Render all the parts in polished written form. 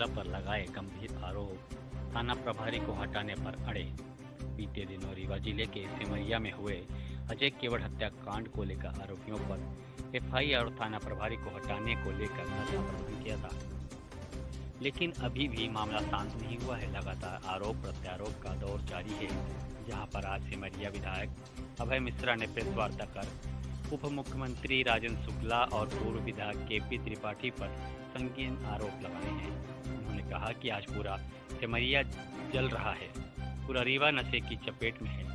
शुक्ला पर लगाए गंभीर आरोप थाना प्रभारी को हटाने पर अड़े। बीते दिनों रीवा जिले के सिमरिया में हुए अजय केवट हत्याकांड को लेकर आरोपियों पर एफआईआर और थाना प्रभारी को हटाने को लेकर धरना प्रदर्शन किया था, लेकिन अभी भी मामला शांत नहीं हुआ है। लगातार आरोप प्रत्यारोप का दौर जारी है, जहां पर आज सिमरिया विधायक अभय मिश्रा ने प्रेस वार्ता कर उप मुख्यमंत्री राजेंद्र शुक्ला और पूर्व विधायक केपी त्रिपाठी पर संगीन आरोप लगाए हैं। उन्होंने कहा कि आज पूरा सिमरिया जल रहा है, पूरा रीवा नशे की चपेट में है,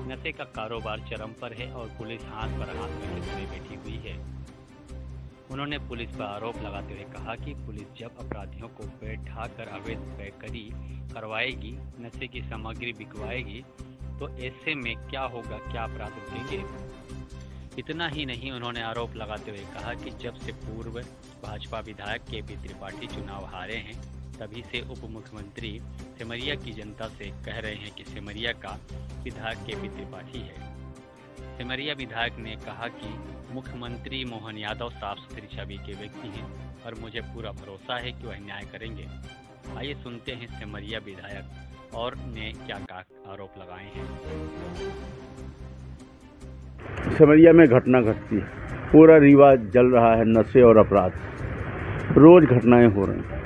नशे का कारोबार चरम पर है और पुलिस हाथ पर हाथ में बैठी हुई है। उन्होंने पुलिस पर आरोप लगाते हुए कहा कि पुलिस जब अपराधियों को बैठा कर अवैध पैकरी करवाएगी, नशे की सामग्री बिकवाएगी, तो ऐसे में क्या होगा, क्या अपराध रुकेंगे। इतना ही नहीं, उन्होंने आरोप लगाते हुए कहा कि जब से पूर्व भाजपा विधायक केपी त्रिपाठी चुनाव हारे हैं, तभी से उप मुख्यमंत्री सिमरिया की जनता से कह रहे हैं कि सिमरिया का विधायक केपी त्रिपाठी है। सिमरिया विधायक ने कहा कि मुख्यमंत्री मोहन यादव साफ सुथरी छवि के व्यक्ति हैं और मुझे पूरा भरोसा है कि वह न्याय करेंगे। आइए सुनते हैं सिमरिया विधायक और ने क्या आरोप लगाए हैं। सिमरिया में घटना घटती है, पूरा रीवा जल रहा है, नशे और अपराध, रोज घटनाएं हो रही हैं।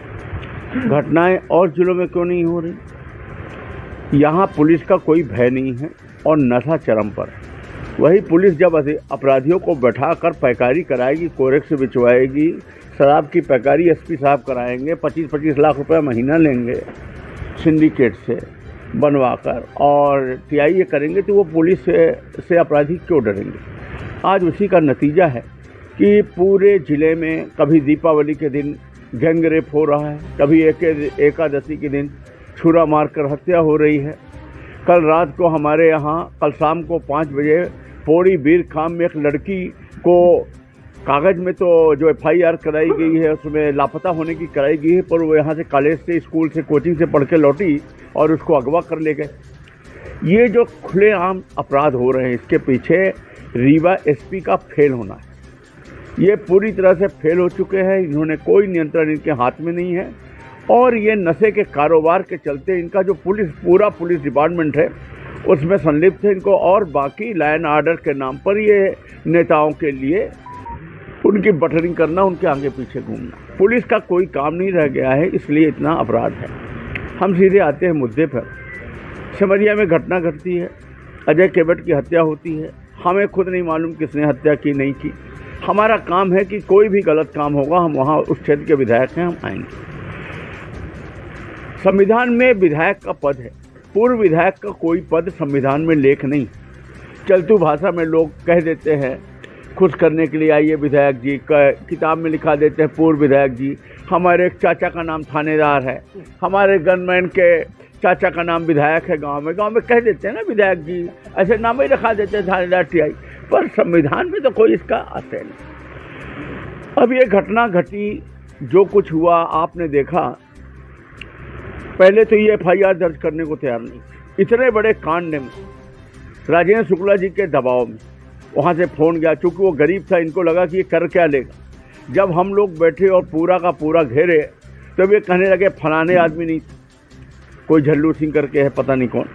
घटनाएं और जिलों में क्यों नहीं हो रही? यहाँ पुलिस का कोई भय नहीं है और नशा चरम पर। वही पुलिस जब अपराधियों को बैठाकर पैकारी कराएगी, कोरेक्स से बिचवाएगी, शराब की पैकारी एसपी साहब कराएंगे, 25-25 लाख रुपए महीना लेंगे सिंडिकेट से बनवाकर और टीआईए करेंगे, तो वो पुलिस से अपराधी क्यों डरेंगे? आज उसी का नतीजा है कि पूरे ज़िले में कभी दीपावली के दिन गैंग रेप हो रहा है, कभी एकादशी के दिन छुरा मारकर हत्या हो रही है। कल रात को हमारे यहाँ, कल शाम को 5 बजे पौड़ी बीर खाम में एक लड़की को कागज़ में तो जो एफआईआर कराई गई है उसमें लापता होने की कराई गई है, पर वो यहाँ से कॉलेज से, स्कूल से, कोचिंग से पढ़ के लौटी और उसको अगवा कर ले गए। ये जो खुलेआम अपराध हो रहे हैं, इसके पीछे रीवा एसपी का फेल होना है। ये पूरी तरह से फेल हो चुके हैं, इन्होंने कोई नियंत्रण इनके हाथ में नहीं है और ये नशे के कारोबार के चलते इनका जो पूरा पुलिस डिपार्टमेंट है उसमें संलिप्त है। इनको और बाकी लाइन आर्डर के नाम पर ये नेताओं के लिए उनकी बटरिंग करना, उनके आगे पीछे घूमना, पुलिस का कोई काम नहीं रह गया है, इसलिए इतना अपराध है। हम सीधे आते हैं मुद्दे पर। सिमरिया में घटना घटती है, अजय केवट की हत्या होती है। हमें खुद नहीं मालूम किसने हत्या की, नहीं की। हमारा काम है कि कोई भी गलत काम होगा, हम वहाँ उस क्षेत्र के विधायक हैं, हम आएंगे। संविधान में विधायक का पद है, पूर्व विधायक का कोई पद संविधान में लेख नहीं। चलतू भाषा में लोग कह देते हैं खुश करने के लिए, आइए विधायक जी, किताब में लिखा देते हैं पूर्व विधायक जी। हमारे एक चाचा का नाम थानेदार है, हमारे गनमैन के चाचा का नाम विधायक है। गांव में कह देते हैं ना विधायक जी, ऐसे नाम ही रखा देते हैं थानेदार टीआई, पर संविधान में तो कोई इसका आशय नहीं। अब ये घटना घटी, जो कुछ हुआ आपने देखा। पहले तो ये एफआईआर दर्ज करने को तैयार नहीं, इतने बड़े कांड में राजेंद्र शुक्ला जी के दबाव में वहाँ से फ़ोन गया, चूँकि वो गरीब था, इनको लगा कि ये कर क्या लेगा। जब हम लोग बैठे और पूरा का पूरा घेरे, तब ये कहने लगे फलाने आदमी नहीं, कोई झल्लू सिंह करके है, पता नहीं कौन,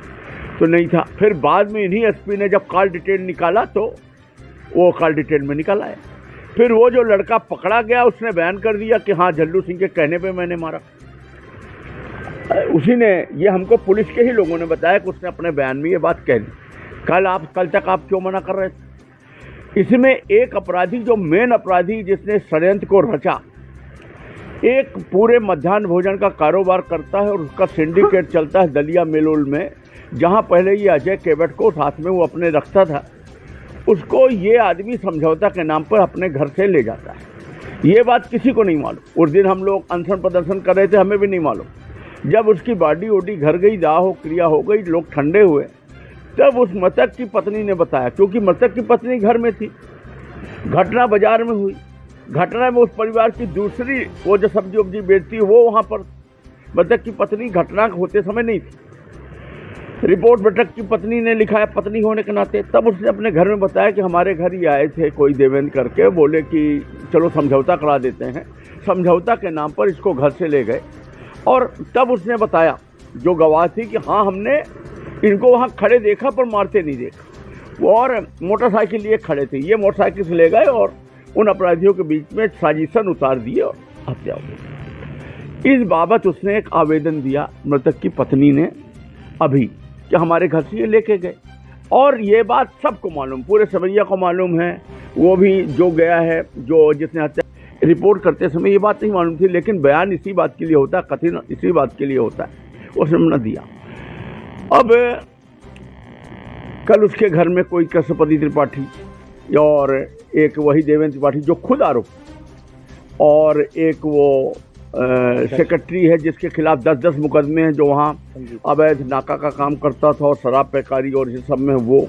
तो नहीं था। फिर बाद में इन्हीं एसपी ने जब कॉल डिटेल निकाला तो वो कॉल डिटेल में निकाला है। फिर वो जो लड़का पकड़ा गया उसने बयान कर दिया कि हाँ, झल्लू सिंह के कहने पे मैंने मारा। उसी ने, ये हमको पुलिस के ही लोगों ने बताया कि उसने अपने बयान में ये बात कह दी। कल तक आप क्यों मना कर रहे थे? इसमें एक अपराधी, जो मेन अपराधी जिसने षड्यंत्र को रचा, एक पूरे मध्याह्न भोजन का कारोबार करता है और उसका सिंडिकेट चलता है दलिया मिलोल में, जहां पहले ये अजय केवट को साथ में वो अपने रखता था, उसको ये आदमी समझौता के नाम पर अपने घर से ले जाता है। ये बात किसी को नहीं मालूम। उस दिन हम लोग अनशन प्रदर्शन कर रहे थे, हमें भी नहीं मालूम। जब उसकी बॉडी वोडी घर गई, दाह हो क्रिया हो गई, लोग ठंडे हुए, तब उस मृतक की पत्नी ने बताया, क्योंकि मृतक की पत्नी घर में थी, घटना बाजार में हुई। घटना में उस परिवार की दूसरी, वो जो सब्जी वब्जी बेचती है, वो वहाँ पर, मृतक की पत्नी घटना होते समय नहीं थी। रिपोर्ट मृतक की पत्नी ने लिखा है, पत्नी होने के नाते। तब उसने अपने घर में बताया कि हमारे घर ही आए थे कोई देवेंद्र करके, बोले कि चलो समझौता करा देते हैं। समझौता के नाम पर इसको घर से ले गए और तब उसने बताया, जो गवाह थी, कि हाँ हमने इनको वहाँ खड़े देखा पर मारते नहीं देखा। वो और मोटरसाइकिल लिए खड़े थे, ये मोटरसाइकिल से ले गए और उन अपराधियों के बीच में साजिशन उतार दिए और हत्या हो गई। इस बाबत उसने एक आवेदन दिया मृतक की पत्नी ने अभी, कि हमारे घर से ये लेके गए। और ये बात सबको मालूम, पूरे सिमरिया को मालूम है। वो भी जो गया है, जो जिसने हत्या रिपोर्ट करते समय ये बात नहीं मालूम थी, लेकिन बयान इसी बात के लिए होता है, कथन इसी बात के लिए होता है, उसने न दिया। अब कल उसके घर में कोई कृष्णपति त्रिपाठी और एक वही देवेंद्र त्रिपाठी जो खुद आरोप, और एक वो सेक्रेटरी है जिसके खिलाफ 10-10 मुकदमे हैं, जो वहाँ अवैध नाका का काम करता था और शराब पैकारी और ये सब में, वो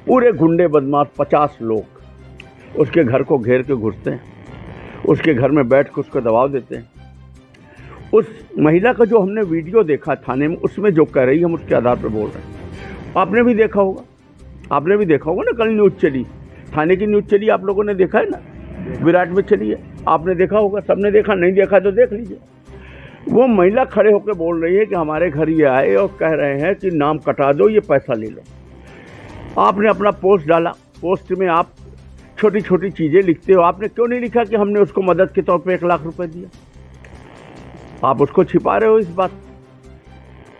पूरे गुंडे बदमाश 50 लोग उसके घर को घेर के घुसते हैं, उसके घर में बैठ के उसको दबाव देते हैं। उस महिला का जो हमने वीडियो देखा थाने में, उसमें जो कह रही हम उसके आधार पर बोल रहे हैं। आपने भी देखा होगा ना, कल न्यूज़ चली, थाने की न्यूज़ चली, आप लोगों ने देखा है ना, विराट में चली है, आपने देखा होगा, सबने देखा, नहीं देखा तो देख लीजिए। वो महिला खड़े होकर बोल रही है कि हमारे घर ये आए और कह रहे हैं कि नाम कटा दो, ये पैसा ले लो। आपने अपना पोस्ट डाला, पोस्ट में आप छोटी छोटी चीज़ें लिखते हो, आपने क्यों नहीं लिखा कि हमने उसको मदद के तौर पे 1 लाख रुपए दिया? आप उसको छिपा रहे हो इस बात।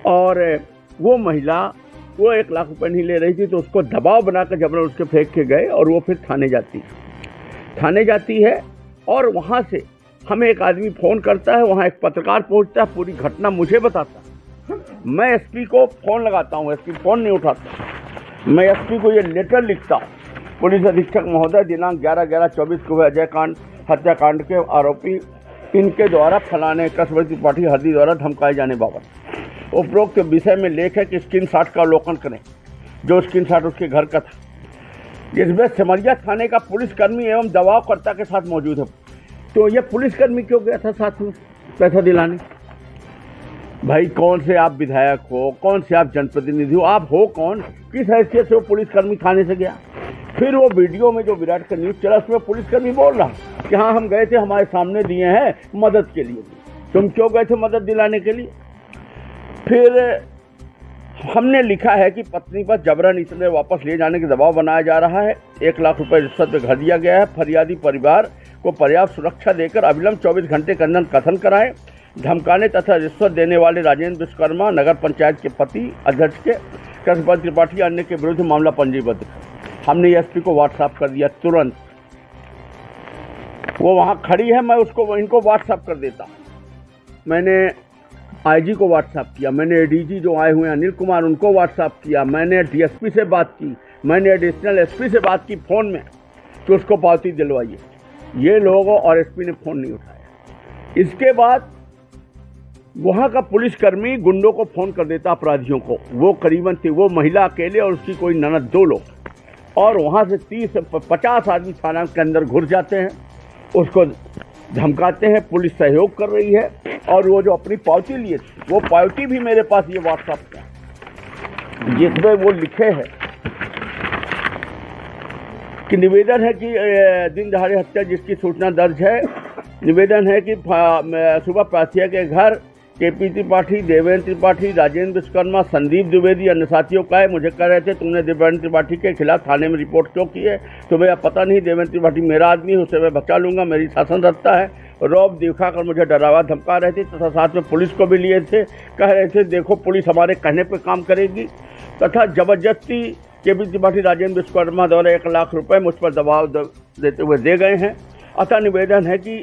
और वो महिला वो 1 लाख रुपए नहीं ले रही थी, तो उसको दबाव बनाकर जबरन उसके फेंक के गए और वो फिर थाने जाती है। और वहाँ से हमें एक आदमी फ़ोन करता है, वहाँ एक पत्रकार पहुँचता है, पूरी घटना मुझे बताता है। मैं एसपी को फ़ोन लगाता हूँ, एसपी फ़ोन नहीं उठाता। मैं एसपी को ये लेटर लिखता हूँ, पुलिस अधीक्षक महोदय, दिनांक 11/11/24 को अजय हत्याकांड के आरोपी इनके द्वारा फलाने कृष्णपति त्रिपाठी हरदी द्वारा धमकाए जाने बाबत उपरोक्त विषय में लेख है कि स्क्रीनशॉट का अवलोकन करें। जो स्क्रीनशॉट उसके घर का था, जिसमें सिमरिया थाने का पुलिसकर्मी एवं दबावकर्ता के साथ मौजूद है। तो ये पुलिसकर्मी क्यों गया था साथ में पैसा दिलाने? भाई, कौन से आप विधायक हो, कौन से आप जनप्रतिनिधि हो, आप हो कौन, किस हैसियत से वो पुलिसकर्मी थाने से गया? फिर वो वीडियो में जो विराट का न्यूज़ चला, उसमें पुलिसकर्मी बोल रहा कि हाँ हम गए थे, हमारे सामने दिए हैं मदद के लिए। तुम क्यों गए थे मदद दिलाने के लिए? फिर हमने लिखा है कि पत्नी पर जबरन इसने वापस ले जाने के दबाव बनाया जा रहा है। 1 लाख रुपए रिश्वत में घर दिया गया है। फरियादी परिवार को पर्याप्त सुरक्षा देकर अविलंब 24 घंटे के अंदर कथन कराएं। धमकाने तथा रिश्वत देने वाले राजेंद्र विश्वकर्मा नगर पंचायत के पति अध्यक्ष के कृष्णपति त्रिपाठी अन्य के विरुद्ध मामला पंजीबद्ध। हमने एसपी को व्हाट्सएप कर दिया तुरंत। वो वहाँ खड़ी है, मैं उसको इनको व्हाट्सएप कर देता। मैंने आईजी को व्हाट्सएप किया, मैंने एडीजी जो आए हुए हैं अनिल कुमार, उनको व्हाट्सएप किया, मैंने डीएसपी से बात की, मैंने एडिशनल एसपी से बात की फ़ोन में कि उसको पावती दिलवाइए। ये लोगों और एसपी ने फ़ोन नहीं उठाया। इसके बाद वहाँ का पुलिसकर्मी गुंडों को फ़ोन कर देता, अपराधियों को। वो करीबन थी वो महिला अकेले और उसकी कोई ननद 2 लोग, और वहाँ से 30-50 आदमी थाना के अंदर घुस जाते हैं, उसको धमकाते हैं। पुलिस सहयोग कर रही है। और वो जो अपनी पावती लिए थे, वो पावती भी मेरे पास ये व्हाट्सएप पे, जिसमें वो लिखे हैं कि निवेदन है कि दिन दहाड़े हत्या जिसकी सूचना दर्ज है, निवेदन है कि सुबह प्राथिया के घर केपी त्रिपाठी, देवेंद्र त्रिपाठी, राजेंद्र विश्वकर्मा, संदीप द्विवेदी अन्य साथियों का है। मुझे कह रहे थे तुमने देवेंद्र त्रिपाठी के खिलाफ थाने में रिपोर्ट क्यों की है? तो भैया पता नहीं, देवेंद्र त्रिपाठी मेरा आदमी है, उसे मैं बचा लूँगा, मेरी शासन रखता है। रौब दिखाकर मुझे डरावा धमका रहे थे तथा साथ में पुलिस को भी लिए थे। कह रहे थे देखो पुलिस हमारे कहने पर काम करेगी, तथा जबरदस्ती केपी त्रिपाठी, राजेंद्र विश्वकर्मा द्वारा 1 लाख रुपये मुझ पर दबाव देते हुए दे गए हैं। अतः निवेदन है कि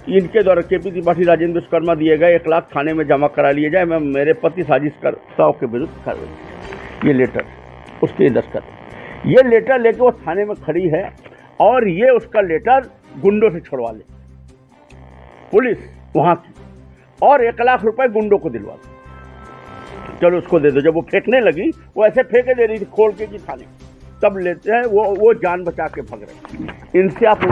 इनके द्वारा केपी त्रिपाठी, राजेंद्र विश्वकर्मा दिए गए 1 लाख थाने में जमा करा लिए जाए। मैं मेरे पति साजिशकर्ताओं के विरुद्ध कार्रवाई। ये लेटर उसके दस्तखत, ये लेटर लेके वो थाने में खड़ी है और ये उसका लेटर गुंडों से छुड़वा ले पुलिस वहाँ की, और 1 लाख रुपए गुंडों को दिलवा दो, चलो उसको दे दो। जब वो फेंकने लगी, वो ऐसे फेंके दे रही थी खोल के कि थाने, तब लेते हैं वो जान बचा के भाग रहे। इनसे आप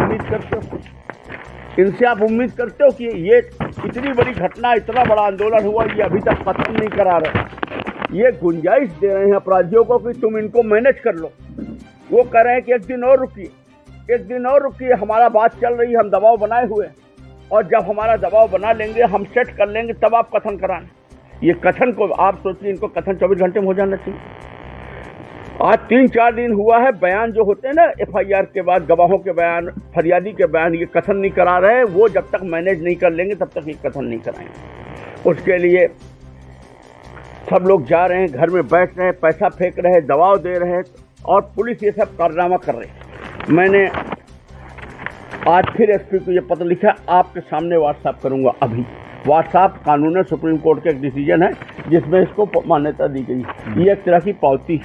उम्मीद करते हो कि ये इतनी बड़ी घटना, इतना बड़ा आंदोलन हुआ, ये अभी तक खत्म नहीं करा रहे। ये गुंजाइश दे रहे हैं अपराधियों को कि तुम इनको मैनेज कर लो। वो कह रहे हैं कि एक दिन और रुकिए, हमारा बात चल रही है, हम दबाव बनाए हुए, और जब हमारा दबाव बना लेंगे, हम सेट कर लेंगे, तब आप कथन कराएं। ये कथन को आप सोचिए, इनको कथन 24 घंटे में हो जाना चाहिए। आज 3-4 दिन हुआ है, बयान जो होते हैं ना FIR के बाद, गवाहों के बयान, फरियादी के बयान, ये कथन नहीं करा रहे, वो जब तक मैनेज नहीं कर लेंगे तब तक ये कथन नहीं कराएंगे। उसके लिए सब लोग जा रहे हैं, घर में बैठ रहे हैं, पैसा फेंक रहे हैं, दबाव दे रहे हैं, और पुलिस ये सब कारनामा कर रही है। मैंने आज फिर SP को ये पत्र लिखा, आपके सामने व्हाट्सएप करूंगा अभी। व्हाट्सएप कानून है, सुप्रीम कोर्ट का एक डिसीजन है जिसमें इसको मान्यता दी गई। ये एक तरह की पावती।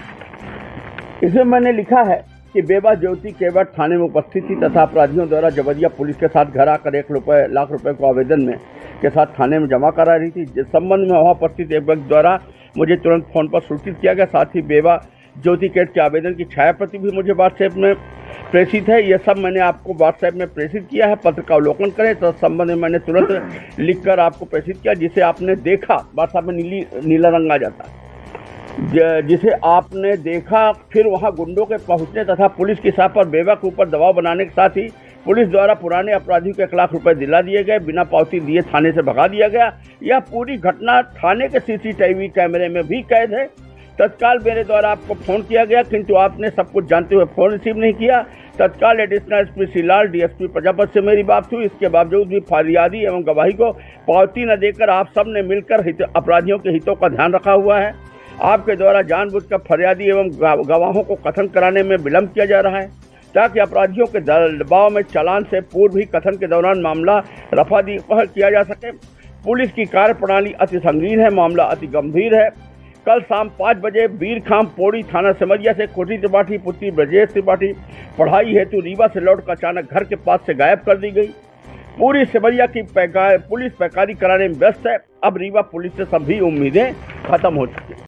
इसमें मैंने लिखा है कि बेबा ज्योति केवट थाने में उपस्थित थी तथा अपराधियों द्वारा जबरिया पुलिस के साथ घर आकर 1 लाख रुपए को आवेदन में के साथ थाने में जमा करा रही थी। जिस संबंध में वहां उपस्थित एक व्यक्ति द्वारा मुझे तुरंत फोन पर सूचित किया गया। साथ ही बेबा ज्योति केट के आवेदन की छाया प्रति भी मुझे व्हाट्सएप में प्रेषित है। यह सब मैंने आपको व्हाट्सएप में प्रेषित किया है। पत्र का अवलोकन करें। तो संबंध में मैंने तुरंत लिखकर आपको प्रेषित किया, जिसे आपने देखा। व्हाट्सएप में नीला रंग आ जाता है, जिसे आपने देखा। फिर वहां गुंडों के पहुंचने तथा पुलिस की साह पर बेबा के ऊपर दबाव बनाने के साथ ही पुलिस द्वारा पुराने अपराधियों को 1 लाख रुपए दिला दिए गए, बिना पावती दिए थाने से भगा दिया गया। यह पूरी घटना थाने के CCTV कैमरे में भी कैद है। तत्काल मेरे द्वारा आपको फोन किया गया, किंतु आपने सब कुछ जानते हुए फोन रिसीव नहीं किया। तत्काल additional SP Shrilal, DSP Prajapat से मेरी बात हुई। इसके बावजूद भी फरियादी एवं गवाही को पावती न देकर आप सब ने मिलकर अपराधियों के हितों का ध्यान रखा हुआ है। आपके द्वारा जानबूझकर फरियादी एवं गवाहों को कथन कराने में विलंब किया जा रहा है, ताकि अपराधियों के दबाव में चालान से पूर्व ही कथन के दौरान मामला रफा दफा किया जा सके। पुलिस की कार्यप्रणाली अति संगीन है, मामला अति गंभीर है। कल शाम 5 बजे बीरखाम पौड़ी थाना सिमरिया से कोटी त्रिपाठी पुत्री ब्रजेश त्रिपाठी पढ़ाई हेतु रीवा से लौटकर अचानक घर के पास से गायब कर दी गई। पूरी सिमरिया की पुलिस पैकारी कराने में व्यस्त है। अब रीवा पुलिस से सभी उम्मीदें खत्म हो चुकी हैं।